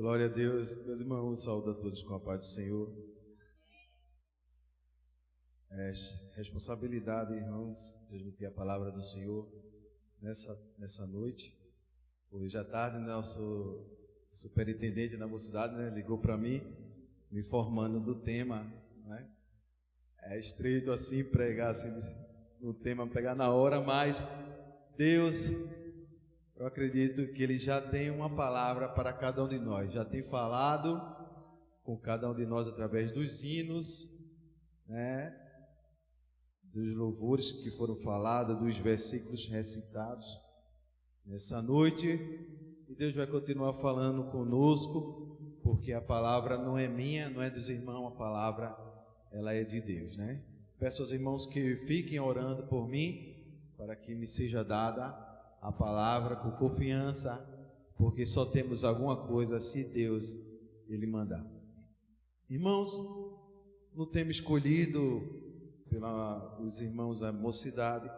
Glória a Deus. Meus irmãos, saúdo a todos com a paz do Senhor. É responsabilidade, irmãos, transmitir a palavra do Senhor nessa noite. Hoje à tarde, nosso superintendente da mocidade, ligou para mim, me informando do tema, né? É estreito assim, pregar assim, no tema, pegar na hora, mas Deus, eu acredito que Ele já tem uma palavra para cada um de nós, já tem falado com cada um de nós através dos hinos, né? Dos louvores que foram falados, dos versículos recitados nessa noite, e Deus vai continuar falando conosco, porque a palavra não é minha, não é dos irmãos, a palavra ela é de Deus, né? Peço aos irmãos que fiquem orando por mim, para que me seja dada a palavra com confiança, porque só temos alguma coisa se Deus Ele mandar. Irmãos, no tema escolhido pelos irmãos da mocidade,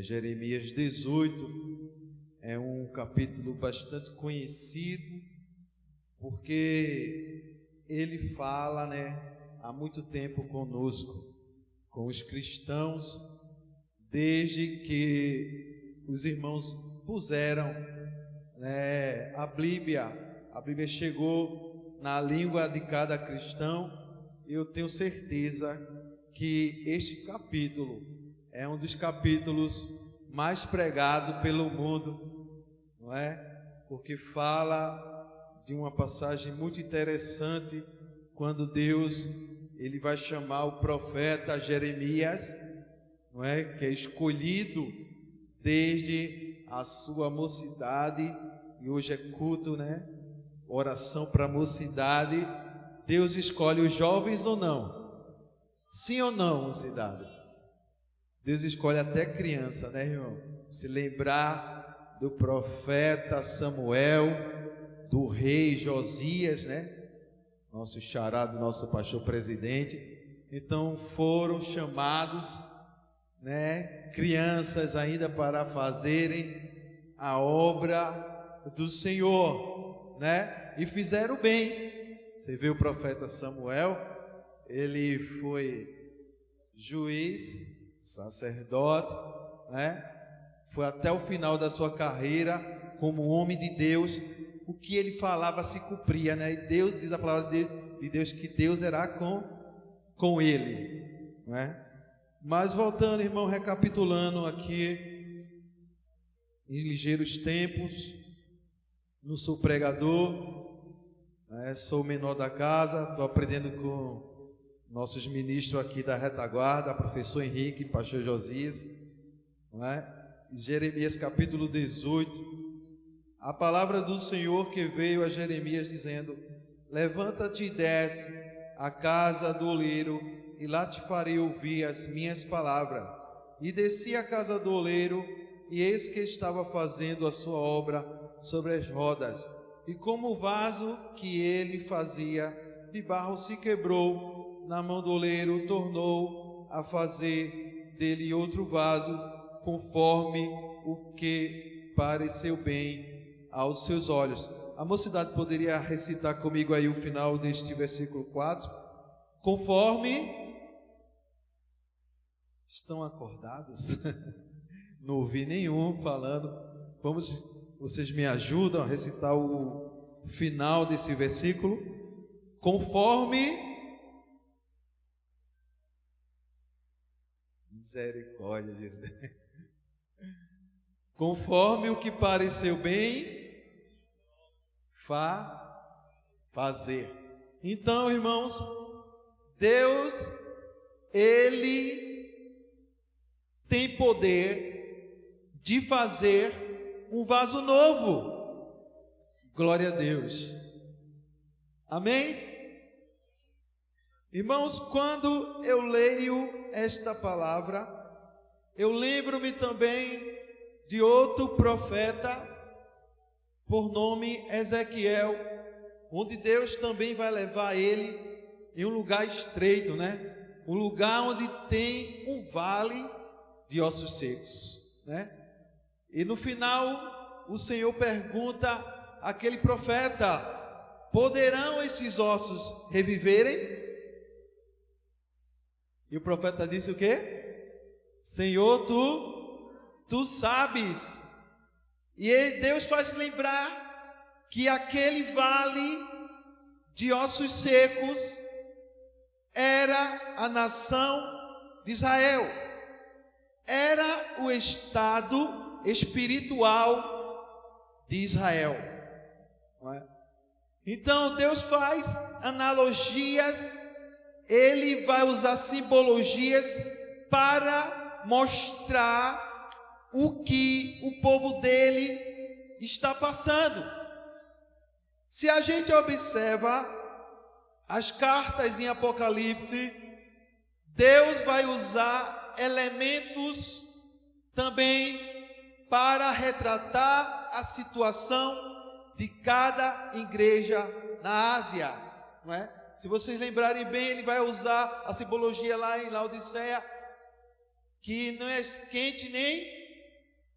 Jeremias 18, é um capítulo bastante conhecido, porque ele fala, né, há muito tempo conosco, com os cristãos, desde que os irmãos puseram, né, a Bíblia chegou na língua de cada cristão. Eu tenho certeza que este capítulo é um dos capítulos mais pregados pelo mundo, não é? Porque fala de uma passagem muito interessante, quando Deus ele vai chamar o profeta Jeremias, não é? Que é escolhido desde a sua mocidade, e hoje é culto, né? Oração para a mocidade. Deus escolhe os jovens ou não? Sim ou não, mocidade? Deus escolhe até criança, né, irmão? Se lembrar do profeta Samuel, do rei Josias, né? Nosso xará, do nosso pastor presidente. Então foram chamados, né, crianças ainda para fazerem a obra do Senhor, né? E fizeram bem. Você vê o profeta Samuel, ele foi juiz, sacerdote, né? Foi até o final da sua carreira como homem de Deus. O que ele falava se cumpria, né? E Deus, diz a palavra de Deus, que Deus era com ele, né? Mas voltando, irmão, recapitulando aqui, em ligeiros tempos, não sou pregador, né? Sou o menor da casa, estou aprendendo com nossos ministros aqui da retaguarda, professor Henrique, pastor Josias, não é? Jeremias capítulo 18, a palavra do Senhor que veio a Jeremias dizendo: levanta-te e desce à casa do oleiro, e lá te farei ouvir as minhas palavras. E desci à casa do oleiro, e eis que estava fazendo a sua obra sobre as rodas, e como o vaso que ele fazia de barro se quebrou na mão do oleiro, tornou a fazer dele outro vaso, conforme o que pareceu bem aos seus olhos. A mocidade poderia recitar comigo aí o final deste versículo 4? Conforme... Estão acordados? Não ouvi nenhum falando. Vocês me ajudam a recitar o final desse versículo? Conforme... Misericórdia, Jesus. Conforme o que pareceu bem fazer. Então, irmãos, Deus, Ele tem poder de fazer um vaso novo. Glória a Deus. Amém? Irmãos, quando eu leio esta palavra, eu lembro-me também de outro profeta, por nome Ezequiel, onde Deus também vai levar ele em um lugar estreito, né? Um lugar onde tem um vale de ossos secos, né? E no final, o Senhor pergunta àquele profeta: poderão esses ossos reviverem? E o profeta disse o quê? Senhor, tu sabes. E Deus faz lembrar que aquele vale de ossos secos era a nação de Israel. Era o estado espiritual de Israel. Não é? Então Deus faz analogias, Ele vai usar simbologias para mostrar o que o povo dele está passando. Se a gente observa as cartas em Apocalipse, Deus vai usar elementos também para retratar a situação de cada igreja na Ásia, não é? Se vocês lembrarem bem, ele vai usar a simbologia lá em Laodiceia, que não é quente nem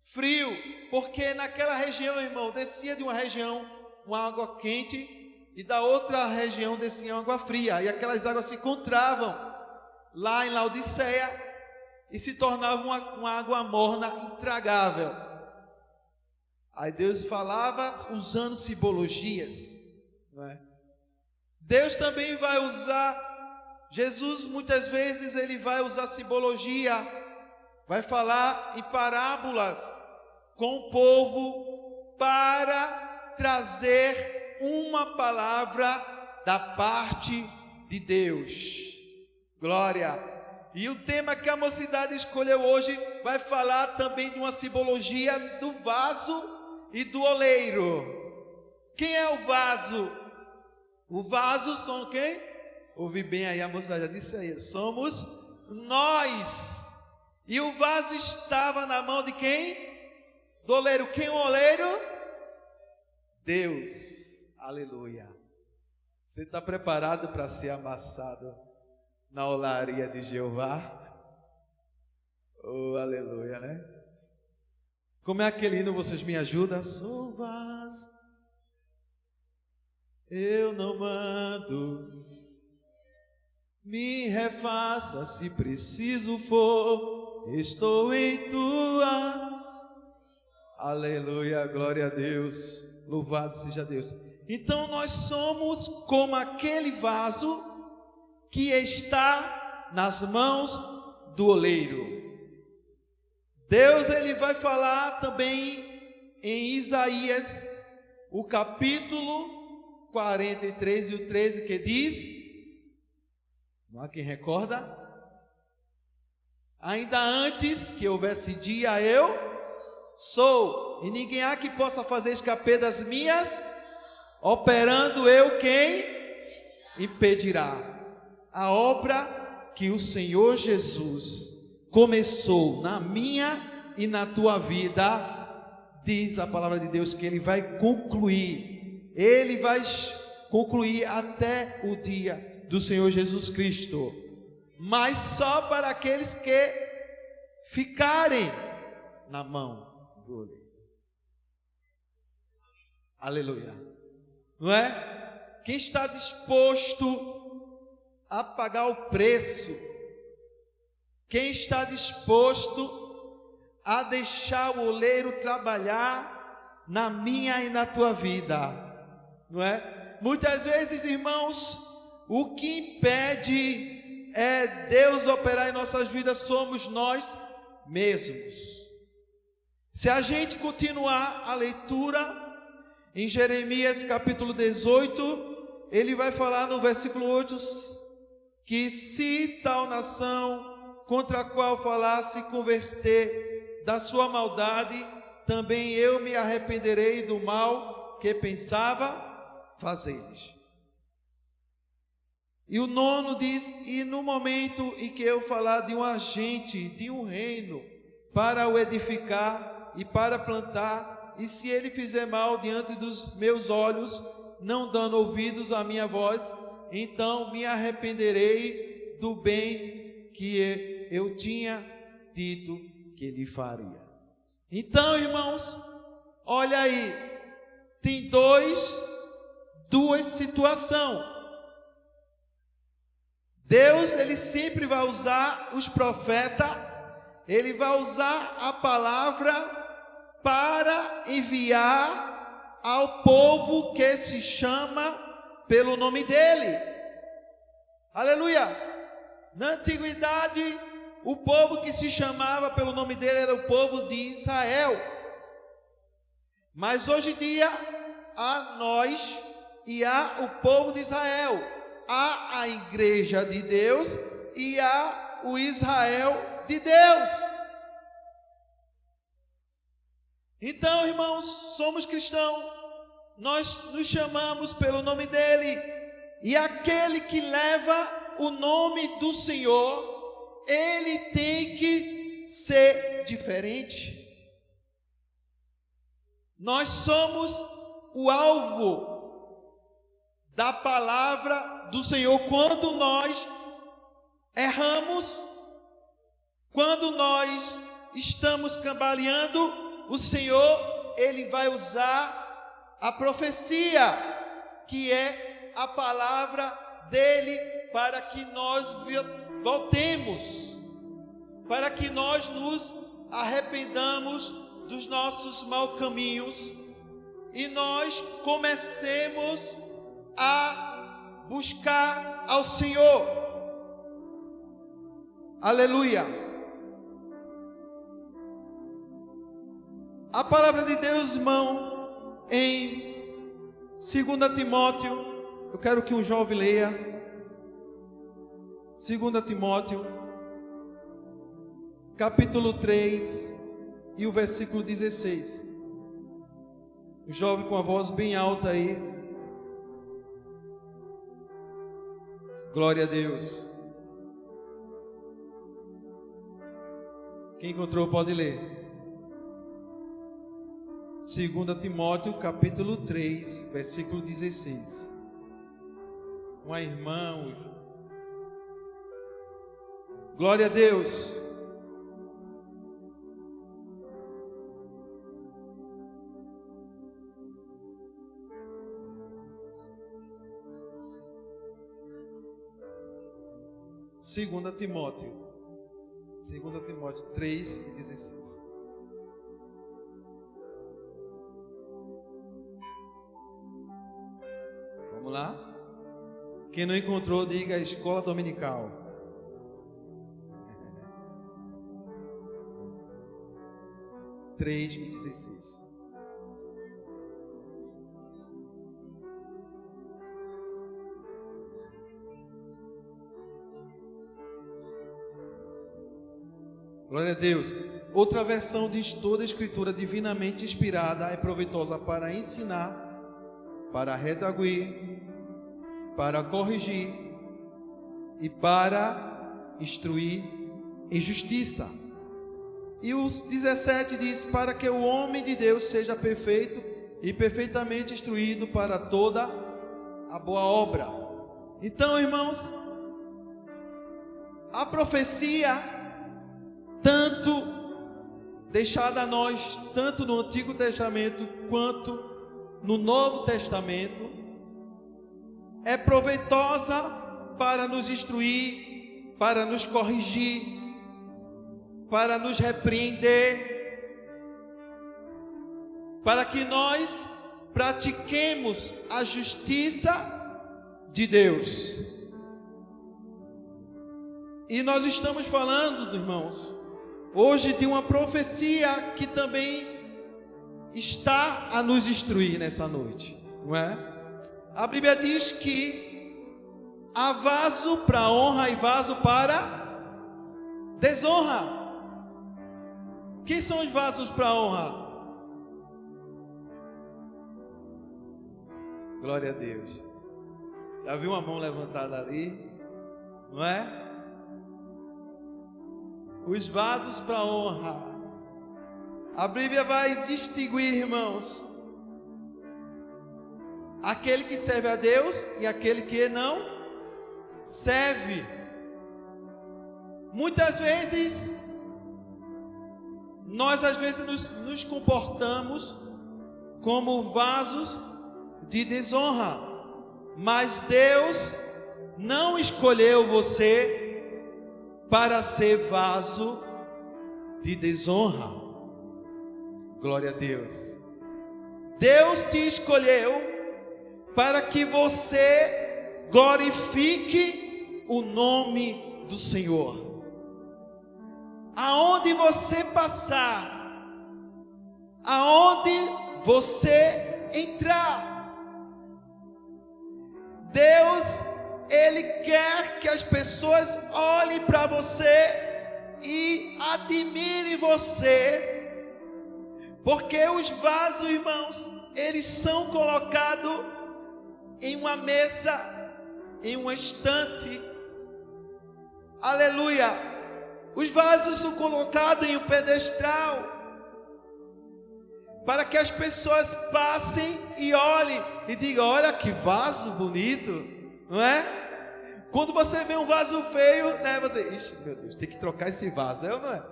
frio, porque naquela região, irmão, descia de uma região uma água quente e da outra região descia uma água fria, e aquelas águas se encontravam lá em Laodiceia e se tornava uma água morna, intragável. Aí Deus falava usando simbologias, não é? Deus também vai usar, Jesus muitas vezes ele vai usar simbologia, vai falar em parábolas com o povo para trazer uma palavra da parte de Deus. Glória! E o tema que a mocidade escolheu hoje vai falar também de uma simbologia do vaso e do oleiro. Quem é o vaso? O vaso são quem? Ouvi bem aí, a moça já disse aí. Somos nós. E o vaso estava na mão de quem? Do oleiro. Quem é o oleiro? Deus. Aleluia. Você está preparado para ser amassado na olaria de Jeová? Oh, aleluia, né? Como é aquele hino, vocês me ajudam? Sou vaso, eu não mando, me refaça se preciso for, estou em tua. Aleluia, glória a Deus, louvado seja Deus. Então nós somos como aquele vaso que está nas mãos do oleiro. Deus ele vai falar também em Isaías, o capítulo 43 e o 13, que diz, não há quem recorda? Ainda antes que houvesse dia eu sou, e ninguém há que possa fazer escape das minhas, operando eu quem impedirá. A obra que o Senhor Jesus começou na minha e na tua vida, diz a palavra de Deus que Ele vai concluir. Ele vai concluir até o dia do Senhor Jesus Cristo. Mas só para aqueles que ficarem na mão do oleiro. Aleluia. Não é? Quem está disposto a pagar o preço, quem está disposto a deixar o oleiro trabalhar na minha e na tua vida, não é? Muitas vezes, irmãos, o que impede Deus operar em nossas vidas somos nós mesmos. Se a gente continuar a leitura em Jeremias capítulo 18, ele vai falar no versículo 8, que se tal nação contra a qual falar se converter da sua maldade, também eu me arrependerei do mal que pensava fazer-lhes. E o 9 diz, e no momento em que eu falar de um agente, de um reino, para o edificar e para plantar, e se ele fizer mal diante dos meus olhos, não dando ouvidos à minha voz, então me arrependerei do bem que eu tinha dito que lhe faria. Então, irmãos, olha aí, tem duas situações. Deus, ele sempre vai usar os profetas, ele vai usar a palavra para enviar ao povo que se chama pelo nome dele. Aleluia! Na antiguidade, o povo que se chamava pelo nome dele era o povo de Israel. Mas hoje em dia, há nós e há o povo de Israel. Há a igreja de Deus e há o Israel de Deus. Então, irmãos, somos cristãos, nós nos chamamos pelo nome dele, e aquele que leva o nome do Senhor, ele tem que ser diferente. Nós somos o alvo da palavra do Senhor quando nós erramos, quando nós estamos cambaleando. O Senhor, ele vai usar a profecia, que é a palavra dele, para que nós voltemos, para que nós nos arrependamos dos nossos maus caminhos e nós comecemos a buscar ao Senhor. Aleluia! A palavra de Deus, irmão, em 2 Timóteo, eu quero que um jovem leia, 2 Timóteo, capítulo 3, e o versículo 16. O jovem com a voz bem alta aí. Glória a Deus. Quem encontrou pode ler. 2 Timóteo, capítulo 3, versículo 16. Um irmão. Glória a Deus. Segunda Timóteo 3 e 16. Vamos lá? Quem não encontrou, diga escola dominical. Três e 16. Glória a Deus. Outra versão diz: toda a escritura divinamente inspirada é proveitosa para ensinar, para redarguir, para corrigir e para instruir em justiça. E os 17 diz: para que o homem de Deus seja perfeito e perfeitamente instruído para toda a boa obra. Então, irmãos, a profecia, tanto deixada a nós, tanto no Antigo Testamento quanto no Novo Testamento, é proveitosa para nos instruir, para nos corrigir, para nos repreender, para que nós pratiquemos a justiça de Deus. E nós estamos falando, irmãos, hoje de uma profecia que também está a nos instruir nessa noite, não é? A Bíblia diz que há vaso para honra e vaso para desonra. Quem são os vasos para honra? Glória a Deus. Já viu uma mão levantada ali, não é? Os vasos para honra. A Bíblia vai distinguir, irmãos, aquele que serve a Deus e aquele que não serve. Muitas vezes, nós às vezes nos comportamos como vasos de desonra. Mas Deus não escolheu você para ser vaso de desonra. Glória a Deus. Deus te escolheu para que você glorifique o nome do Senhor. Aonde você passar, aonde você entrar, Deus, Ele quer que as pessoas olhem para você e admirem você, porque os vasos, irmãos, eles são colocados em uma mesa, em uma estante. Aleluia! Os vasos são colocados em um pedestal, para que as pessoas passem e olhem e digam: olha que vaso bonito, não é? Quando você vê um vaso feio, né, você, ixi, meu Deus, tem que trocar esse vaso, é ou não é?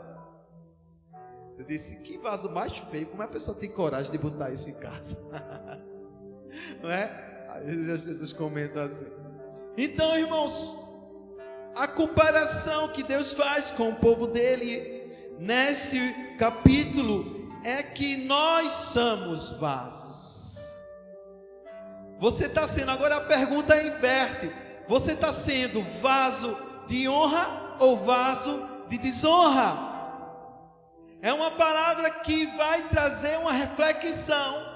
Eu disse: que vaso mais feio, como a pessoa tem coragem de botar isso em casa? Não é? Às vezes as pessoas comentam assim. Então, irmãos, a comparação que Deus faz com o povo dele nesse capítulo é que nós somos vasos. Você está sendo, agora a pergunta inverte: você está sendo vaso de honra ou vaso de desonra? É uma palavra que vai trazer uma reflexão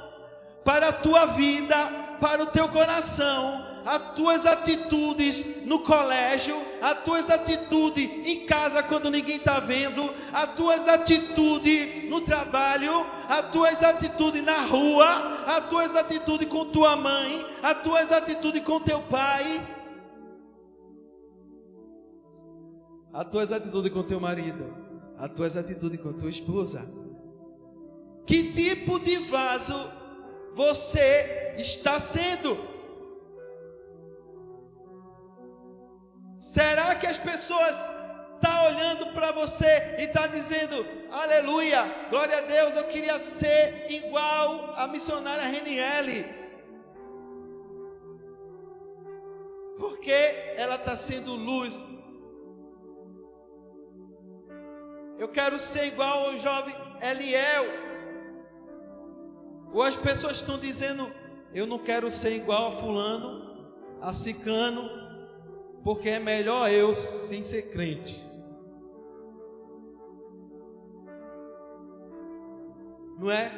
para a tua vida, para o teu coração, as tuas atitudes no colégio, as tuas atitudes em casa quando ninguém está vendo, as tuas atitudes no trabalho, as tuas atitudes na rua, as tuas atitudes com tua mãe, as tuas atitudes com teu pai, as tuas atitudes com teu marido, as tuas atitudes com tua esposa. Que tipo de vaso você está sendo? Será que as pessoas estão olhando para você e estão dizendo: aleluia, glória a Deus, eu queria ser igual a missionária Reniele, porque ela está sendo luz. Eu quero ser igual ao jovem Eliel. Ou as pessoas estão dizendo: eu não quero ser igual a fulano, a ciclano, porque é melhor eu sem ser crente. Não é?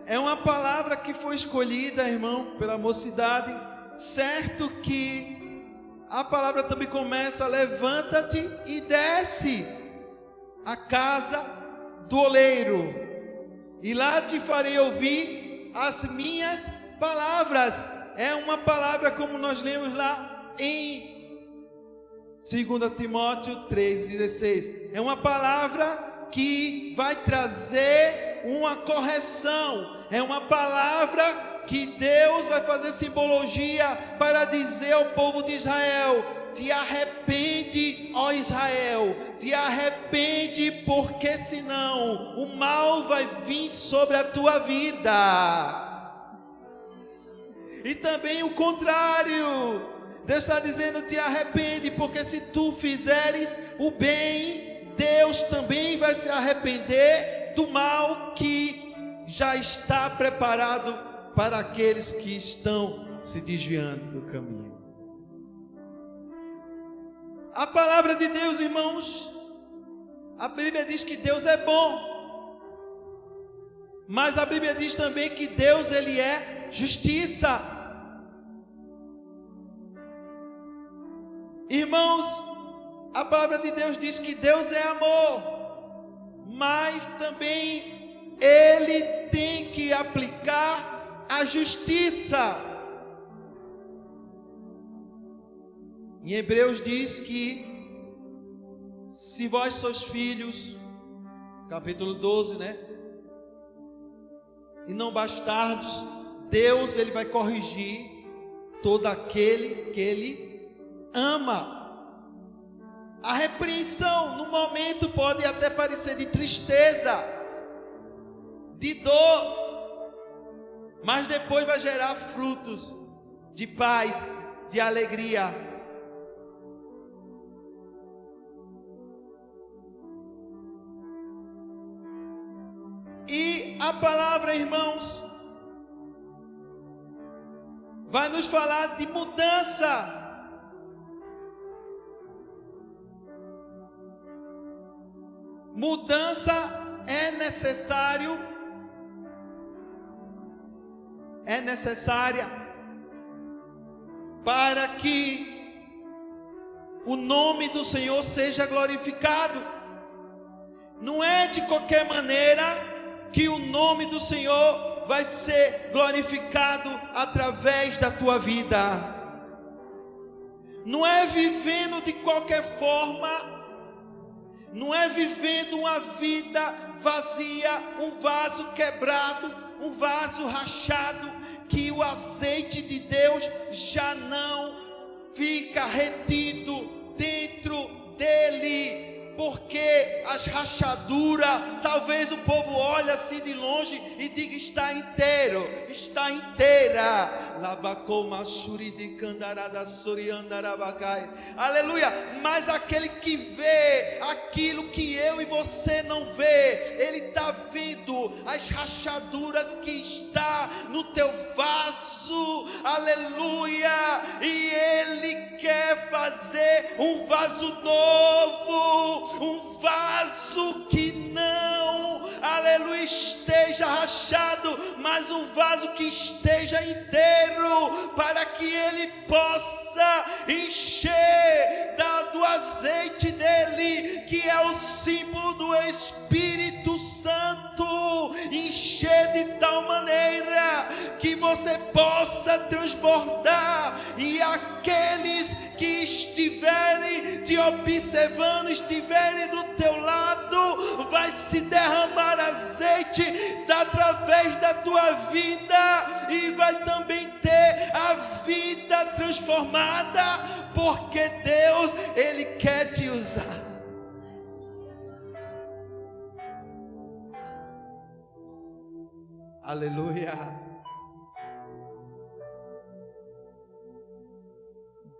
É uma palavra que foi escolhida, irmão, pela mocidade. Certo que a palavra também começa: levanta-te e desce a casa do oleiro, e lá te farei ouvir as minhas palavras. É uma palavra como nós lemos lá em 2 Timóteo 3,16. É uma palavra que vai trazer uma correção. É uma palavra que Deus vai fazer simbologia para dizer ao povo de Israel: te arrepende, ó Israel, te arrepende, porque senão o mal vai vir sobre a tua vida. E também o contrário, Deus está dizendo: te arrepende, porque se tu fizeres o bem, Deus também vai se arrepender do mal que já está preparado para aqueles que estão se desviando do caminho. A palavra de Deus, irmãos, a Bíblia diz que Deus é bom, mas a Bíblia diz também que Deus, Ele é justiça. Irmãos, a palavra de Deus diz que Deus é amor, mas também Ele tem que aplicar a justiça. Em Hebreus diz que se vós sois filhos, capítulo 12, né? E não bastardos, Deus, Ele vai corrigir todo aquele que Ele ama. A repreensão no momento pode até parecer de tristeza, de dor, mas depois vai gerar frutos de paz, de alegria. E a palavra, irmãos, vai nos falar de mudança. Mudança é necessária para que o nome do Senhor seja glorificado. Não é de qualquer maneira que o nome do Senhor vai ser glorificado através da tua vida. Não é vivendo de qualquer forma, não é vivendo uma vida vazia, um vaso quebrado, um vaso rachado, que o azeite de Deus já não fica retido dentro dele. Porque as rachaduras, talvez o povo olhe assim de longe e diga: está inteiro, está inteira. Aleluia. Mas aquele que vê aquilo que eu e você não vê, ele está vendo as rachaduras que está no teu vaso. Aleluia. E ele quer fazer um vaso novo, um vaso que não, aleluia, esteja rachado, mas um vaso que esteja inteiro, para que ele possa encher do azeite dele, que é o símbolo do Espírito Santo. Encher de tal maneira que você possa transbordar, e aqueles que estiverem te observando, estiverem do teu lado, vai se derramar azeite através da tua vida, e vai também ter a vida transformada, porque Deus, ele quer te usar. Aleluia.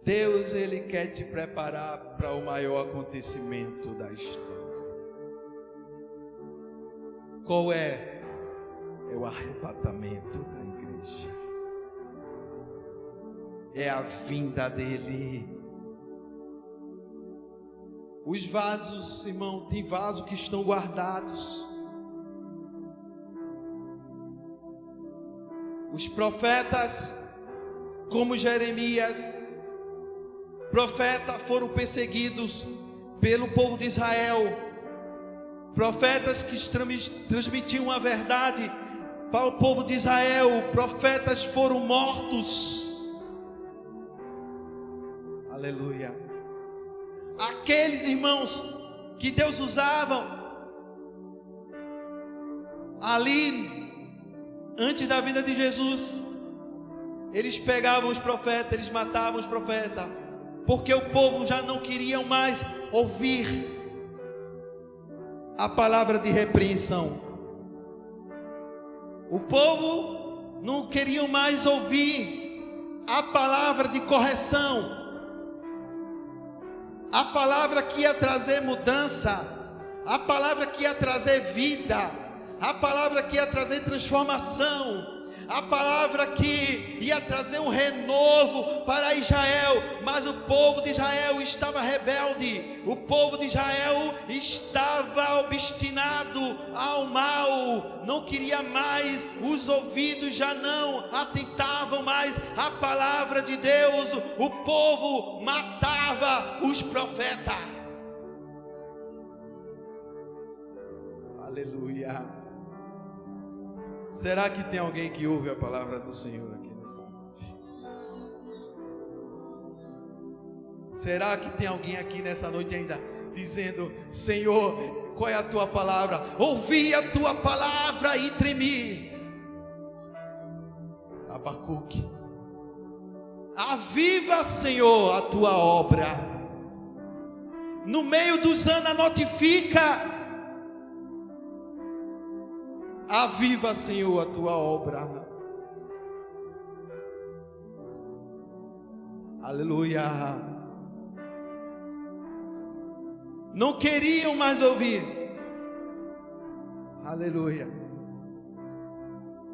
Deus, ele quer te preparar para o maior acontecimento da história. Qual é? É o arrebatamento da igreja. É a vinda dele. Os vasos, irmão, tem vasos que estão guardados. Os profetas, como Jeremias, profetas foram perseguidos pelo povo de Israel. Profetas que transmitiam a verdade para o povo de Israel. Profetas foram mortos. Aleluia. Aqueles irmãos que Deus usava ali antes da vinda de Jesus, eles pegavam os profetas, eles matavam os profetas, porque o povo já não queria mais ouvir a palavra de repreensão. O povo não queria mais ouvir a palavra de correção, a palavra que ia trazer mudança, a palavra que ia trazer vida, a palavra que ia trazer transformação, a palavra que ia trazer um renovo para Israel. Mas o povo de Israel estava rebelde, o povo de Israel estava obstinado ao mal, não queria mais, os ouvidos já não atentavam mais à palavra de Deus. O povo matava os profetas. Aleluia. Será que tem alguém que ouve a palavra do Senhor aqui nessa noite? Será que tem alguém aqui nessa noite ainda dizendo: Senhor, qual é a tua palavra? Ouvi a tua palavra e tremi. Abacuque. Aviva, Senhor, a tua obra. No meio dos anos, notifica. Aviva, Senhor, a tua obra. Aleluia. Não queriam mais ouvir. Aleluia.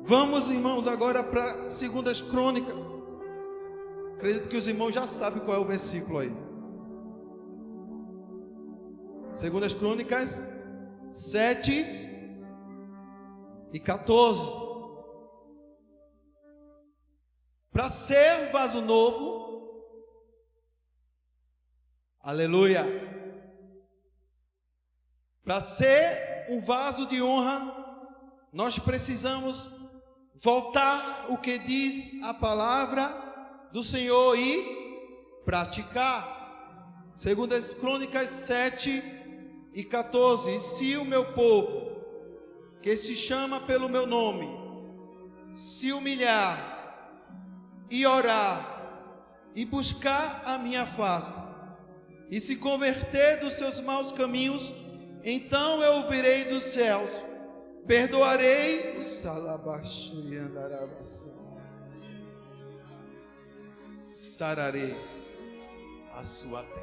Vamos, irmãos, agora para 2 Crônicas. Acredito que os irmãos já sabem qual é o versículo aí. 2 Crônicas 7 e 14. Para ser vaso novo, aleluia, para ser um vaso de honra, nós precisamos voltar o que diz a palavra do Senhor e praticar. 2 Crônicas 7 e 14. Se o meu povo, que se chama pelo meu nome, se humilhar e orar e buscar a minha face e se converter dos seus maus caminhos, então eu ouvirei dos céus, perdoarei o salabaxo e andarabassa, sararei a sua terra.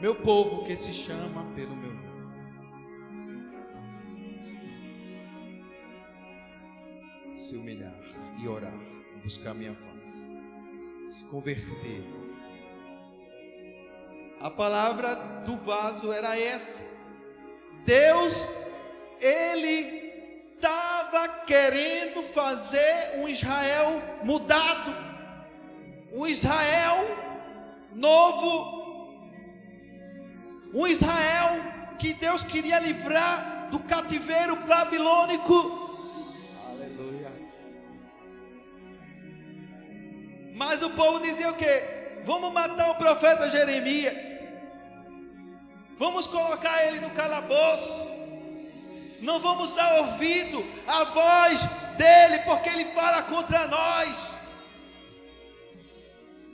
Meu povo que se chama pelo meu nome, se humilhar e orar, buscar minha face, se converter. A palavra do vaso era essa. Deus, Ele estava querendo fazer um Israel mudado, um Israel novo, um Israel que Deus queria livrar do cativeiro babilônico. Mas o povo dizia o quê? Vamos matar o profeta Jeremias, vamos colocar ele no calabouço, não vamos dar ouvido à voz dele, porque ele fala contra nós.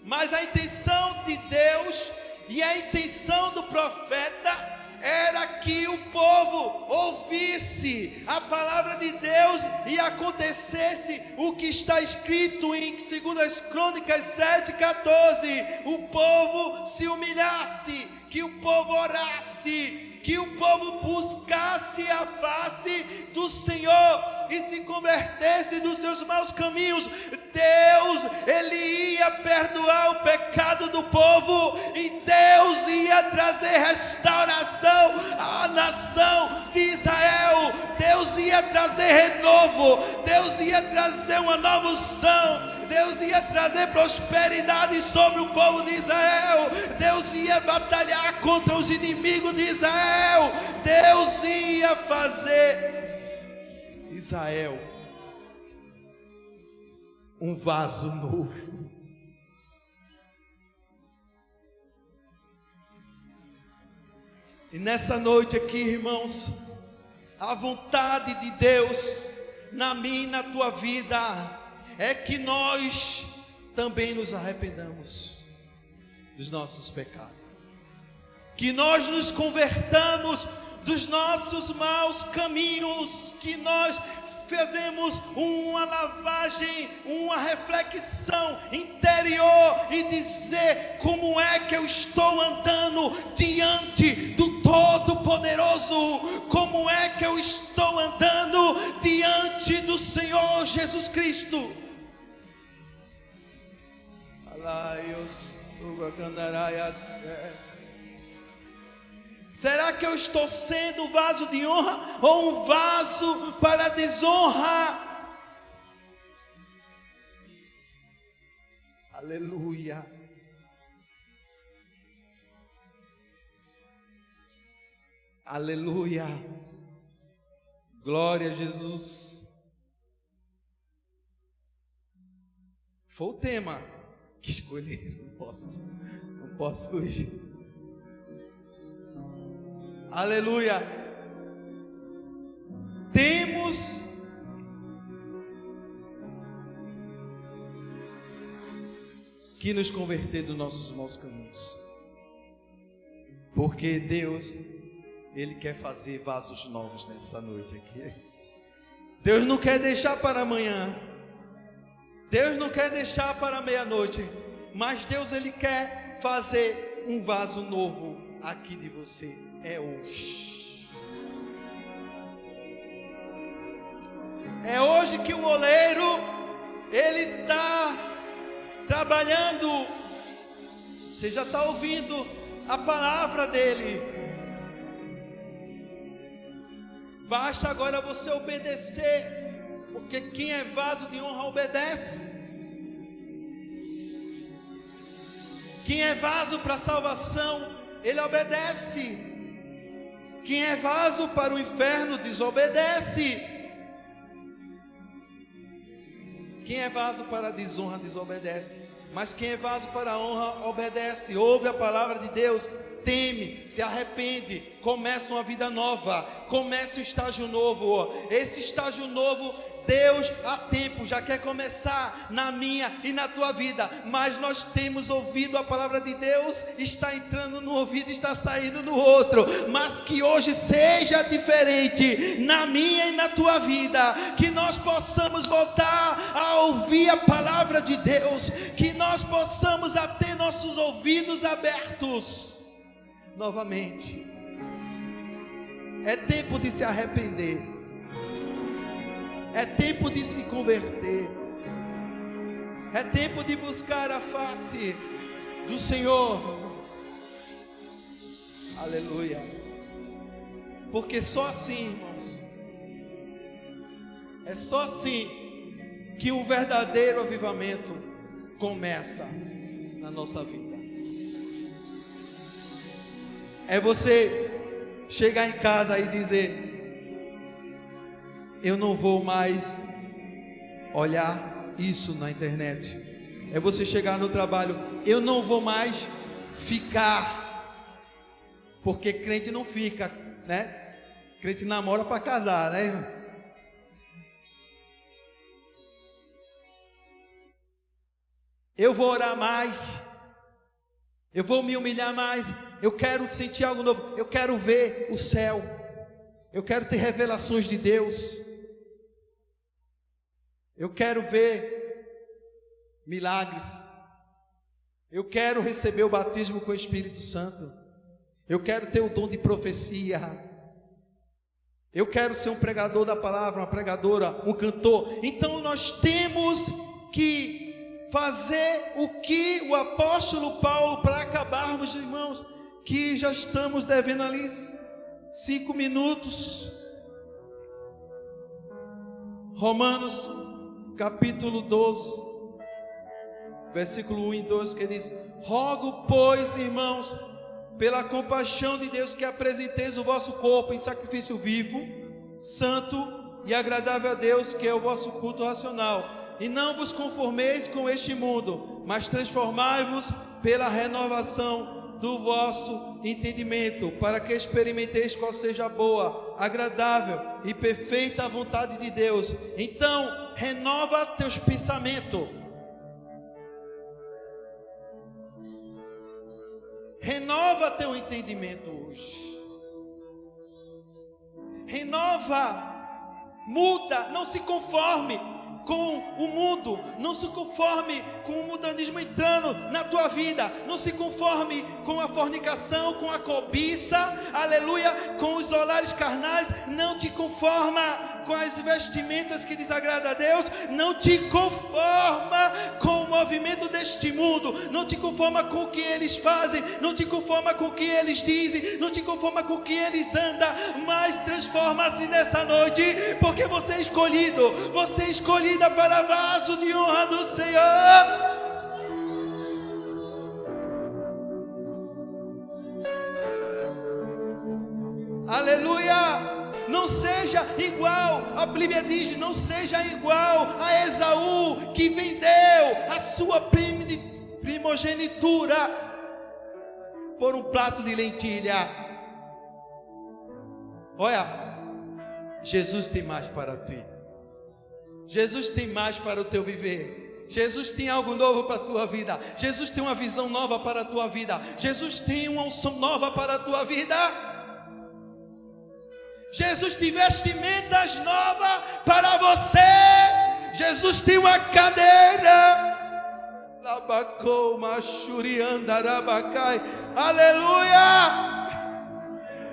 Mas a intenção de Deus e a intenção do profeta era que o povo ouvisse a palavra de Deus e acontecesse o que está escrito em 2 Crônicas 7:14. O povo se humilhasse, que o povo orasse, que o povo buscasse a face do Senhor e se convertesse dos seus maus caminhos. Deus, Ele ia perdoar o pecado do povo e Deus ia trazer restauração à nação de Israel. Deus ia trazer renovo, Deus ia trazer uma nova unção, Deus ia trazer prosperidade sobre o povo de Israel. Deus ia batalhar contra os inimigos de Israel. Deus ia fazer Israel um vaso novo. E nessa noite aqui, irmãos, a vontade de Deus na minha e na tua vida é que nós também nos arrependamos dos nossos pecados, que nós nos convertamos dos nossos maus caminhos, que nós fazemos uma lavagem, uma reflexão interior e dizer: como é que eu estou andando diante do Todo-Poderoso? Como é que eu estou andando diante do Senhor Jesus Cristo? Será que eu estou sendo um vaso de honra ou um vaso para desonra? Aleluia. Aleluia. Glória a Jesus. Foi o tema que escolheram. Não posso fugir. Aleluia. Temos que nos converter dos nossos maus caminhos, porque Deus, Ele quer fazer vasos novos nessa noite aqui. Deus não quer deixar para amanhã. Deus não quer deixar para meia-noite. Mas Deus, Ele quer fazer um vaso novo aqui de você. É hoje. É hoje que o oleiro, ele está trabalhando. Você já está ouvindo a palavra dele. Basta agora você obedecer, porque quem é vaso de honra obedece. Quem é vaso para salvação, ele obedece. Quem é vaso para o inferno, desobedece. Quem é vaso para a desonra, desobedece. Mas quem é vaso para a honra, obedece. Ouve a palavra de Deus, teme, se arrepende, começa uma vida nova, começa um estágio novo. Esse estágio novo, Deus há tempo já quer começar na minha e na tua vida, mas nós temos ouvido a palavra de Deus, está entrando no ouvido, está saindo no outro. Mas que hoje seja diferente na minha e na tua vida, que nós possamos voltar a ouvir a palavra de Deus, que nós possamos a ter nossos ouvidos abertos novamente. É tempo de se arrepender. É tempo de se converter. É tempo de buscar a face do Senhor. Aleluia. Porque só assim, irmãos, é só assim que um verdadeiro avivamento começa na nossa vida. É você chegar em casa e dizer: eu não vou mais olhar isso na internet. É você chegar no trabalho: eu não vou mais ficar. Porque crente não fica, né? Crente namora para casar, né, irmão? Eu vou orar mais. Eu vou me humilhar mais. Eu quero sentir algo novo. Eu quero ver o céu. Eu quero ter revelações de Deus. Eu quero ver milagres. Eu quero receber o batismo com o Espírito Santo. Eu quero ter o dom de profecia. Eu quero ser um pregador da palavra, uma pregadora, um cantor. Então nós temos que fazer o que o apóstolo Paulo, para acabarmos, irmãos, que já estamos devendo ali 5 minutos. Romanos capítulo 12, versículo 1 e 2, que diz: rogo, pois, irmãos, pela compaixão de Deus, que apresenteis o vosso corpo em sacrifício vivo, santo e agradável a Deus, que é o vosso culto racional. E não vos conformeis com este mundo, mas transformai-vos pela renovação do vosso entendimento, para que experimenteis qual seja a boa, agradável e perfeita a vontade de Deus. Então, renova teus pensamentos. Renova teu entendimento hoje. Renova, muda, não se conforme com o mundo, não se conforme com o mundanismo entrando na tua vida, não se conforme com a fornicação, com a cobiça, aleluia, com os olares carnais, não te conforma com as vestimentas que desagradam a Deus, não te conforma com o movimento deste mundo, não te conforma com o que eles fazem, não te conforma com o que eles dizem, não te conforma com o que eles andam, mas transforma-se nessa noite, porque você é escolhido, você é escolhida para vaso de honra do Senhor. Aleluia. Não seja igual, a Bíblia diz: não seja igual a Esaú, que vendeu a sua primogenitura por um prato de lentilha. Olha, Jesus tem mais para ti. Jesus tem mais para o teu viver. Jesus tem algo novo para a tua vida. Jesus tem uma visão nova para a tua vida. Jesus tem uma unção nova para a tua vida. Jesus tem vestimentas novas para você. Jesus tem uma cadeira. Aleluia!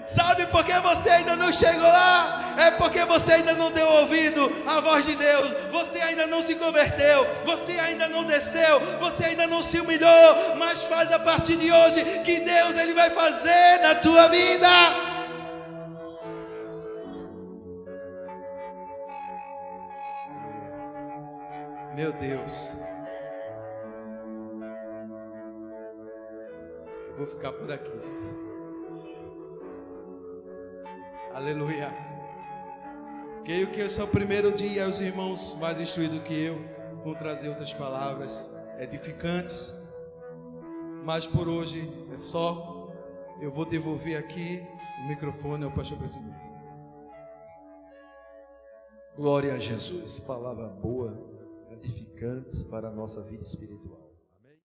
Sabe por que você ainda não chegou lá? É porque você ainda não deu ouvido à voz de Deus. Você ainda não se converteu. Você ainda não desceu. Você ainda não se humilhou. Mas faz a partir de hoje que Deus ele vai fazer na tua vida. Meu Deus. Eu vou ficar por aqui, Jesus. Aleluia. Creio que esse é o primeiro dia. Os irmãos mais instruídos que eu vão trazer outras palavras edificantes. Mas por hoje é só. Eu vou devolver aqui o microfone ao pastor presidente. Glória a Jesus. Palavra boa, edificante para a nossa vida espiritual.